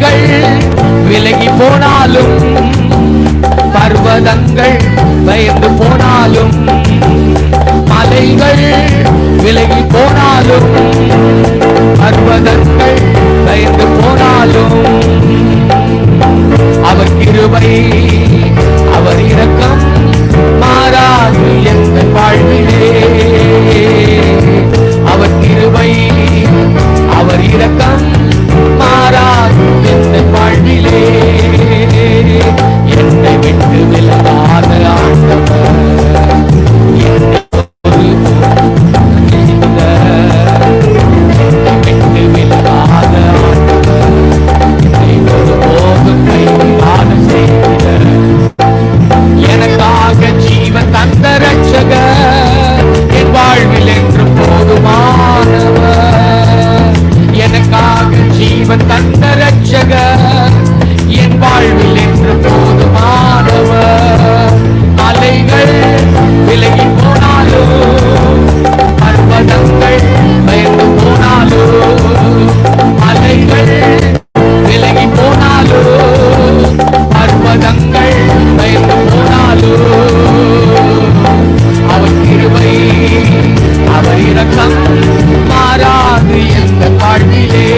மலைகள் விலகி போனாலும், பர்வதங்கள் பயந்து போனாலும், மலைகள் விலகி போனாலும், பர்வதங்கள் பயந்து போனாலும், அவர் கிருபை அவர் இரக்கம் மாறாது எந்த வாழ்விலே. அவர் கிருபை அவர் இரக்கம் மாறாது எந்த வாழ்விலே. என்னை விட்டு விலகாத ஆண்டவர், என்னை விட்டு விலகாத ஆண்டவர், என்னை ஒருபோதும் கைவிடாத செய்த, எனக்காக ஜீவன் தந்த ரட்சகர், என் வாழ்வில் என்று போதுமானவர். எனக்காக ஜீவன் தந்த ரட்சகர், என் வாழ்வில் என்று போதுமானவர். அலைகள் விலகி போனாலும், பர்வதங்கள் பயந்து போனாலும், அலைகள் விலகி போனாலும், பர்வதங்கள் பயந்து போனாலும், அவர் கிருபை அவர் இரக்கம் மாறாது எந்த வாழ்விலே.